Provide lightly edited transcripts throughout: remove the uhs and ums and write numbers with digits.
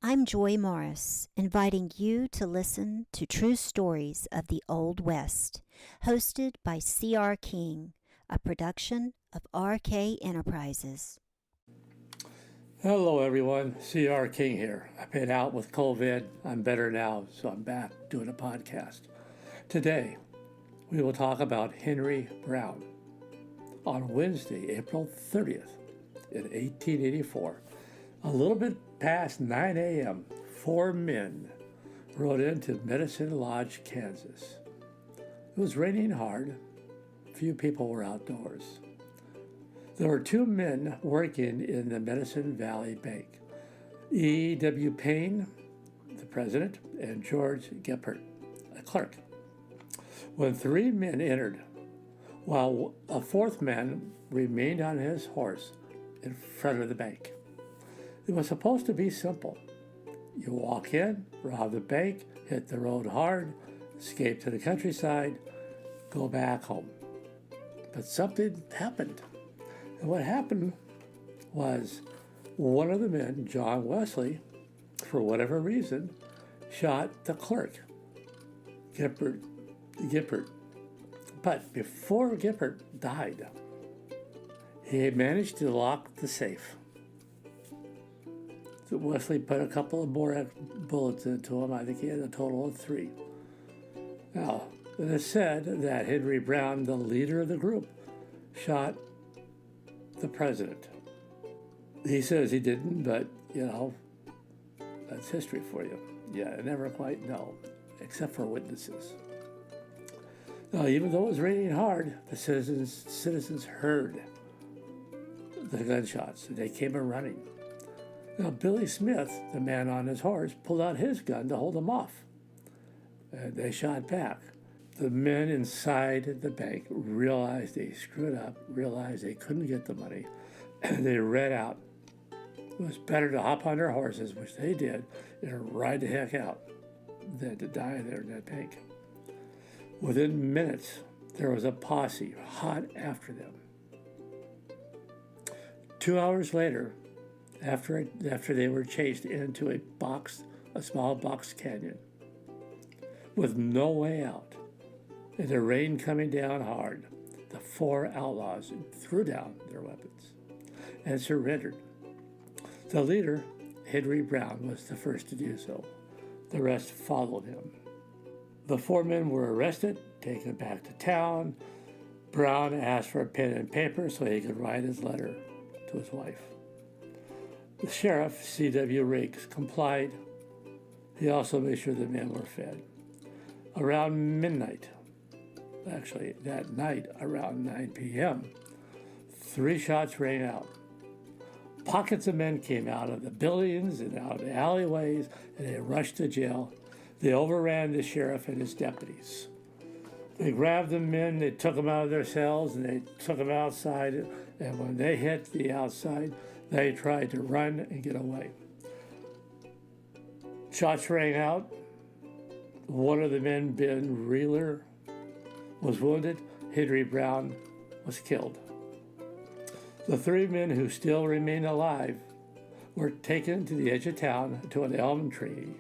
I'm Joy Morris, inviting you to listen to True Stories of the Old West, hosted by C.R. King, a production of RK Enterprises. Hello everyone, C.R. King here. I've been out with COVID. I'm better now, so I'm back doing a podcast. Today, we will talk about Henry Brown. On Wednesday, April 30th, in 1884, a little bit past 9 a.m., 4 men rode into Medicine Lodge, Kansas. It was raining hard. Few people were outdoors. There were 2 men working in the Medicine Valley Bank, E.W. Payne, the president, and George Geppert, a clerk. When 3 men entered, while a 4th man remained on his horse in front of the bank. It was supposed to be simple. You walk in, rob the bank, hit the road hard, escape to the countryside, go back home. But something happened. And what happened was one of the men, John Wesley, for whatever reason, shot the clerk, Gippert. But before Gippert died, he managed to lock the safe. So Wesley put a couple of more bullets into him. I think he had a total of 3. Now, it is said that Henry Brown, the leader of the group, shot the president. He says he didn't, but, that's history for you. Yeah, I never quite know, except for witnesses. Now, even though it was raining hard, the citizens heard the gunshots, and they came running. Now, Billy Smith, the man on his horse, pulled out his gun to hold them off, and they shot back. The men inside the bank realized they screwed up, realized they couldn't get the money, and they ran out. It was better to hop on their horses, which they did, and ride the heck out than to die there in that bank. Within minutes, there was a posse hot after them. 2 hours later, after they were chased into a small box canyon, with no way out, and the rain coming down hard, the 4 outlaws threw down their weapons and surrendered. The leader, Henry Brown, was the first to do so. The rest followed him. The 4 men were arrested, taken back to town. Brown asked for a pen and paper so he could write his letter to his wife. The sheriff, C.W. Riggs, complied. He also made sure the men were fed. Around midnight, actually that night around 9 p.m., 3 shots rang out. Pockets of men came out of the buildings and out of the alleyways, and they rushed to jail. They overran the sheriff and his deputies. They grabbed the men, they took them out of their cells, and they took them outside, and when they hit the outside, they tried to run and get away. Shots rang out. One of the men, Ben Reeler, was wounded. Henry Brown was killed. The 3 men who still remained alive were taken to the edge of town to an elm tree,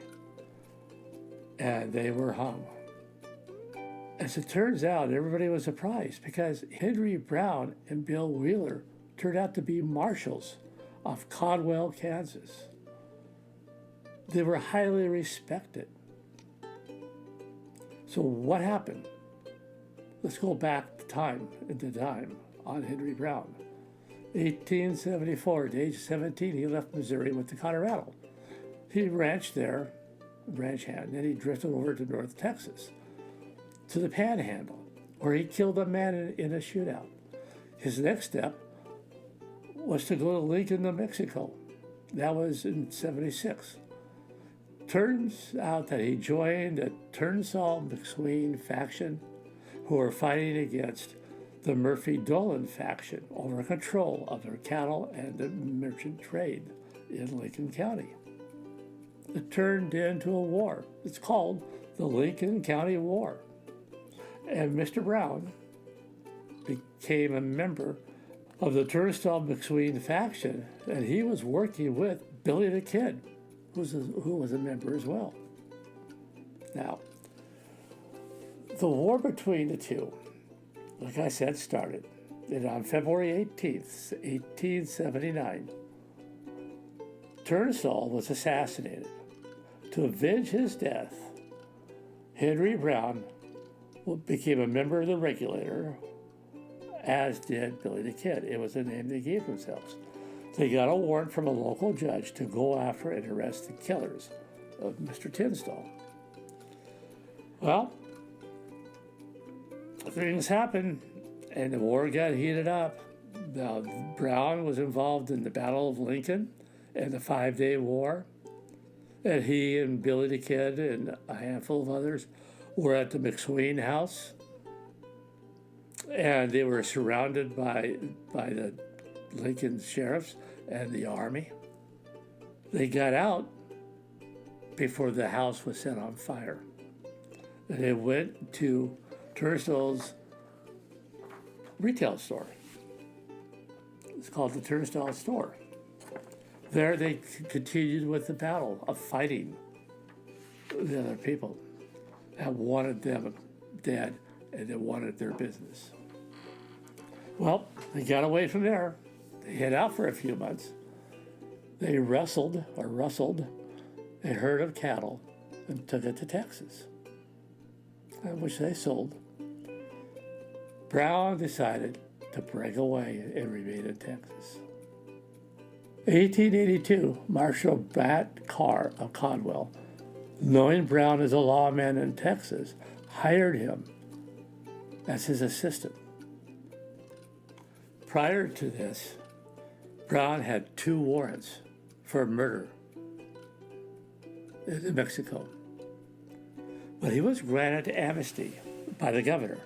and they were hung. As it turns out, everybody was surprised because Henry Brown and Bill Wheeler turned out to be marshals of Caldwell, Kansas. They were highly respected. So what happened? Let's go back into time on Henry Brown. 1874, at age 17, he left Missouri went to Colorado. He ranched there, ranch hand, then he drifted over to North Texas, to the Panhandle, where he killed a man in a shootout. His next step was to go to Lincoln, New Mexico. That was in 76. Turns out that he joined a Turnsall-McSween faction who were fighting against the Murphy-Dolan faction over control of their cattle and the merchant trade in Lincoln County. It turned into a war. It's called the Lincoln County War. And Mr. Brown became a member of the Turnsall-McSween faction, and he was working with Billy the Kid, who was a member as well. Now, the war between the two, like I said, started. And on February 18th, 1879, Turnstall was assassinated. To avenge his death, Henry Brown became a member of the Regulator, as did Billy the Kid. It was the name they gave themselves. They got a warrant from a local judge to go after and arrest the killers of Mr. Turnstall. Well, things happened, and the war got heated up. Now, Brown was involved in the Battle of Lincoln and the 5-Day War, and he and Billy the Kid and a handful of others were at the McSween house, and they were surrounded by the Lincoln sheriffs and the army. They got out before the house was set on fire, and they went to Turnstall's retail store. It's called the Turnstall store. There they continued with the battle of fighting the other people that wanted them dead and they wanted their business. Well, they got away from there. They hid out for a few months. They rustled a herd of cattle and took it to Texas, which they sold. Brown decided to break away and remain in Texas. 1882, Marshal Bat Carr of Caldwell, knowing Brown as a lawman in Texas, hired him as his assistant. Prior to this, Brown had 2 warrants for murder in Mexico, but he was granted amnesty by the governor.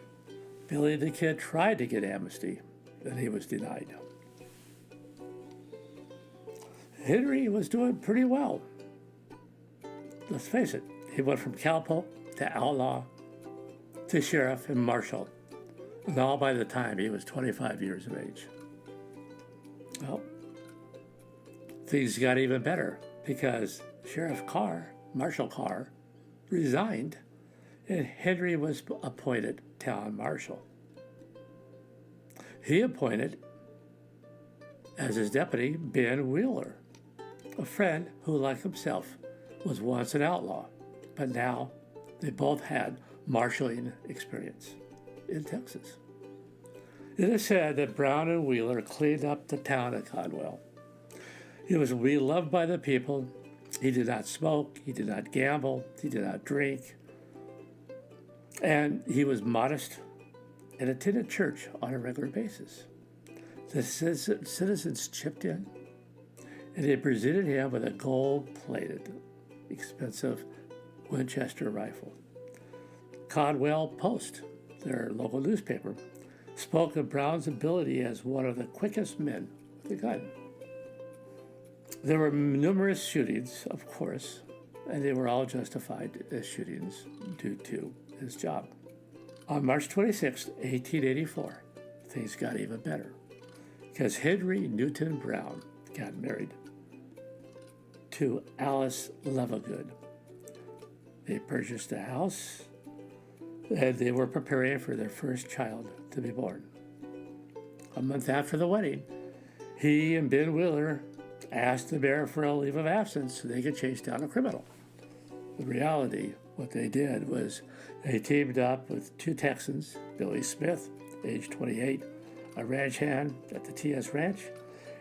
Billy the Kid tried to get amnesty, and he was denied. Henry was doing pretty well. Let's face it, he went from cowpoke to outlaw to sheriff and marshal, and all by the time he was 25 years of age. Well, things got even better because Marshal Carr, resigned, and Henry was appointed town marshal. He appointed as his deputy Ben Wheeler, a friend who, like himself, was once an outlaw, but now they both had marshaling experience in Texas. It is said that Brown and Wheeler cleaned up the town of Caldwell. He was beloved by the people. He did not smoke, he did not gamble, he did not drink, and he was modest and attended church on a regular basis. The citizens chipped in, and they presented him with a gold-plated, expensive Winchester rifle. Caldwell Post, their local newspaper, spoke of Brown's ability as one of the quickest men with a gun. There were numerous shootings, of course, and they were all justified as shootings due to his job. On March 26, 1884, things got even better because Henry Newton Brown got married to Alice Levagood. They purchased a house, and they were preparing for their first child to be born. A month after the wedding, he and Ben Wheeler asked the mayor for a leave of absence so they could chase down a criminal. The reality, what they did was they teamed up with 2 Texans, Billy Smith, age 28, a ranch hand at the T.S. Ranch,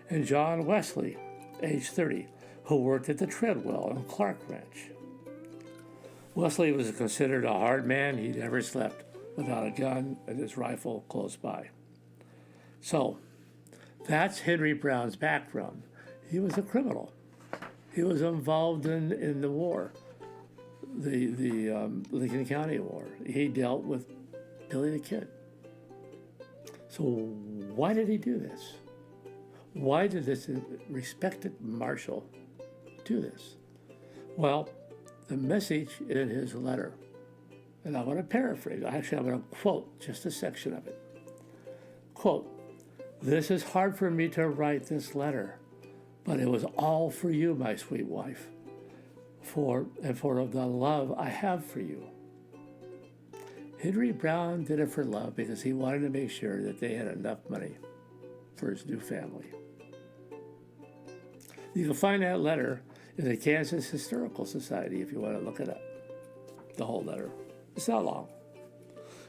and John Wesley, age 30, who worked at the Treadwell and Clark Ranch. Wesley was considered a hard man. He never slept without a gun and his rifle close by. So, that's Henry Brown's background. He was a criminal. He was involved in the war, the Lincoln County War. He dealt with Billy the Kid. So why did he do this? Why did this respected marshal do this? Well, the message in his letter, and I want to paraphrase. Actually, I'm going to quote just a section of it. Quote, "This is hard for me to write this letter, but it was all for you, my sweet wife. for the love I have for you. Henry Brown did it for love because he wanted to make sure that they had enough money for his new family. You can find that letter in the Kansas Historical Society if you want to look it up. The whole letter. It's not long.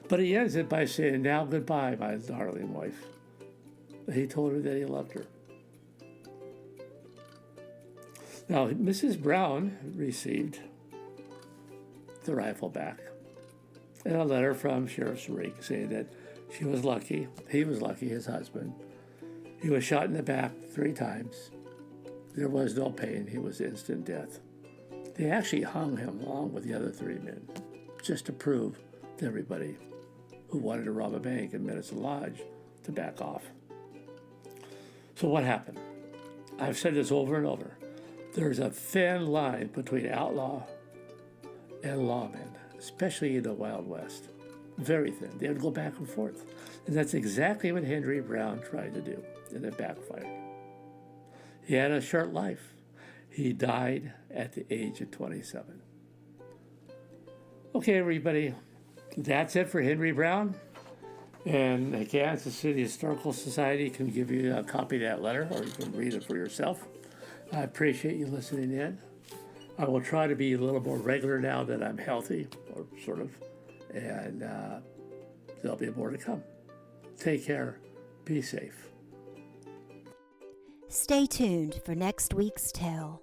But he ends it by saying, "Now goodbye, my darling wife." He told her that he loved her. Now, Mrs. Brown received the rifle back and a letter from Sheriff Rigg saying that she was lucky, he was lucky, his husband. He was shot in the back 3 times. There was no pain. He was instant death. They actually hung him along with the other 3 men just to prove to everybody who wanted to rob a bank in Medicine Lodge to back off. So what happened? I've said this over and over. There's a thin line between outlaw and lawman, especially in the Wild West. Very thin. They would go back and forth. And that's exactly what Henry Brown tried to do, and it backfired. He had a short life. He died at the age of 27. Okay, everybody, that's it for Henry Brown. And the Kansas City Historical Society can give you a copy of that letter, or you can read it for yourself. I appreciate you listening in. I will try to be a little more regular now that I'm healthy, or sort of, and there'll be more to come. Take care. Be safe. Stay tuned for next week's tale.